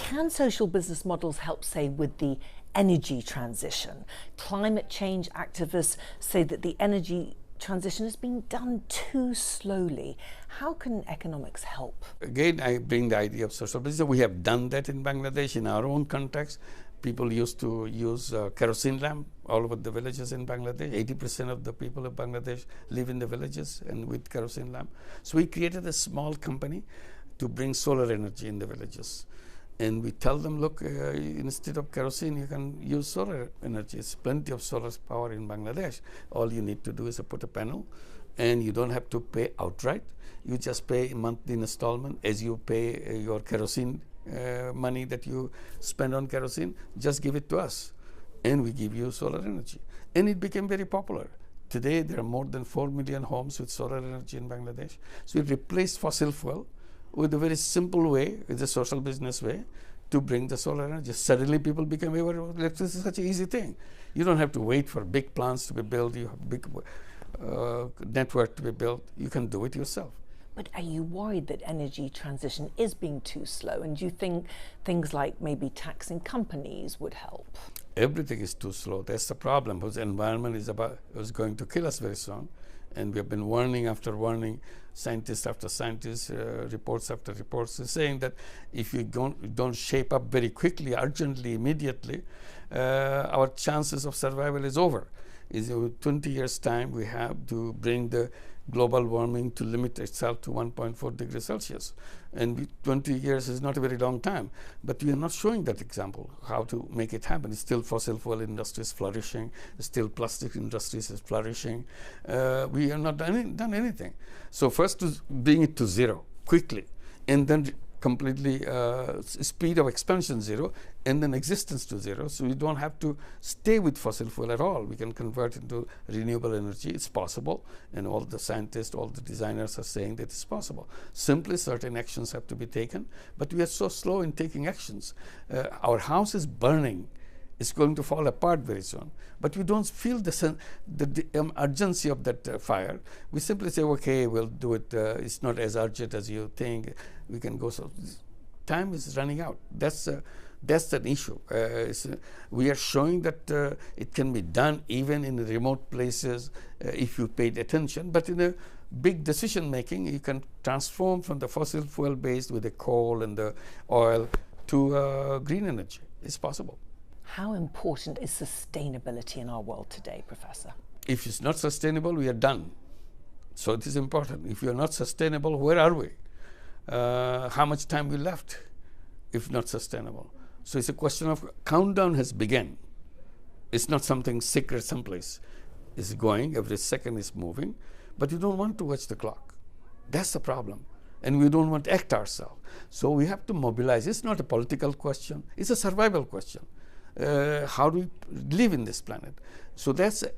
Can social business models help, say, with the energy transition? Climate change activists say that the energy transition is being done too slowly. How can economics help? Again, I bring the idea of social business. We have done that in Bangladesh in our own context. People used to use kerosene lamp all over the villages in Bangladesh. 80% of the people of Bangladesh live in the villages and with kerosene lamp. So we created a small company to bring solar energy in the villages. And we tell them, look, instead of kerosene, you can use solar energy. There's plenty of solar power in Bangladesh. All you need to do is put a panel, and you don't have to pay outright. You just pay a monthly installment as you pay your kerosene money that you spend on kerosene. Just give it to us, and we give you solar energy. And it became very popular. Today, there are more than 4 million homes with solar energy in Bangladesh. So we replaced fossil fuel with a very simple way, it's a social business way, to bring the solar energy. Suddenly people became aware of electricity is such an easy thing. You don't have to wait for big plants to be built, you have big network to be built. You can do it yourself. But are you worried that energy transition is being too slow? And do you think things like maybe taxing companies would help? Everything is too slow. That's the problem, because the environment is going to kill us very soon. And we have been warning after warning, scientists after scientists, reports after reports, saying that if you don't shape up very quickly, urgently, immediately, our chances of survival is over. In 20 years' time, we have to bring the global warming to limit itself to 1.4 degrees Celsius. And 20 years is not a very long time. But we are not showing that example, how to make it happen. It's still fossil fuel industry is flourishing. Still plastic industries is flourishing. We have not done anything. So first to bring it to zero quickly, and then completely speed of expansion zero, and then existence to zero. So we don't have to stay with fossil fuel at all. We can convert into renewable energy. It's possible, and all the scientists, all the designers are saying that it's possible. Simply certain actions have to be taken, but we are so slow in taking actions. Our house is burning. It's going to fall apart very soon. But we don't feel the urgency of that fire. We simply say, okay, we'll do it. It's not as urgent as you think. We can go. So time is running out. That's an issue. We are showing that it can be done even in remote places if you paid attention. But in a big decision making, you can transform from the fossil fuel based with the coal and the oil to green energy. It's possible. How important is sustainability in our world today, Professor? If it's not sustainable, we are done. So it is important. If we are not sustainable, where are we? How much time we left if not sustainable? So it's a question of countdown has begun. It's not something secret someplace. It's going, every second is moving, but you don't want to watch the clock. That's the problem. And we don't want to act ourselves. So we have to mobilize. It's not a political question. It's a survival question. How do we live in this planet? So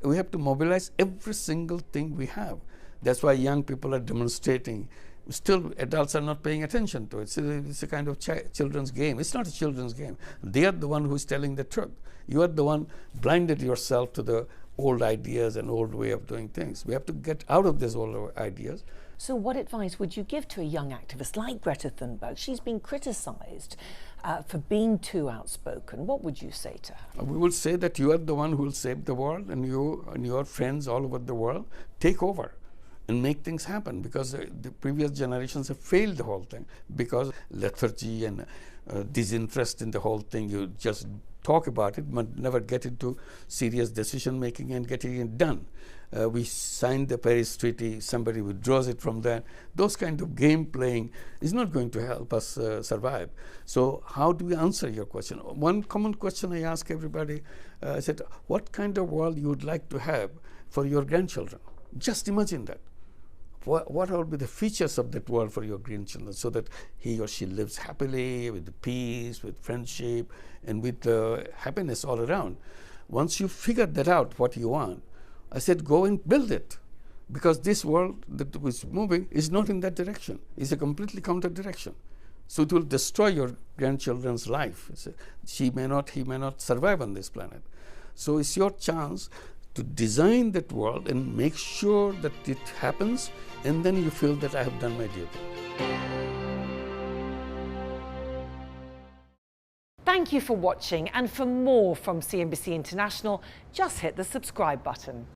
we have to mobilize every single thing we have. That's why young people are demonstrating. Still, adults are not paying attention to it. It's a kind of children's game. It's not a children's game. They are the one who's telling the truth. You are the one blinded yourself to the old ideas and old way of doing things. We have to get out of these old ideas. So what advice would you give to a young activist like Greta Thunberg? She's been criticized for being too outspoken. What would you say to her? We will say that you are the one who will save the world, and you and your friends all over the world take over and make things happen, because the previous generations have failed the whole thing because lethargy and disinterest in the whole thing. You just talk about it but never get into serious decision making and getting it done. We signed the Paris Treaty, somebody withdraws it from that. Those kind of game playing is not going to help us survive. So how do we answer your question? One common question I ask everybody, I said, what kind of world you would like to have for your grandchildren? Just imagine that. What will be the features of that world for your grandchildren, so that he or she lives happily, with peace, with friendship, and with happiness all around. Once you figure that out, what you want, I said, go and build it. Because this world that was moving is not in that direction. It's a completely counter direction. So it will destroy your grandchildren's life. He may not survive on this planet. So it's your chance to design that world and make sure that it happens, and then you feel that I have done my duty. Thank you for watching, and for more from CNBC International, just hit the subscribe button.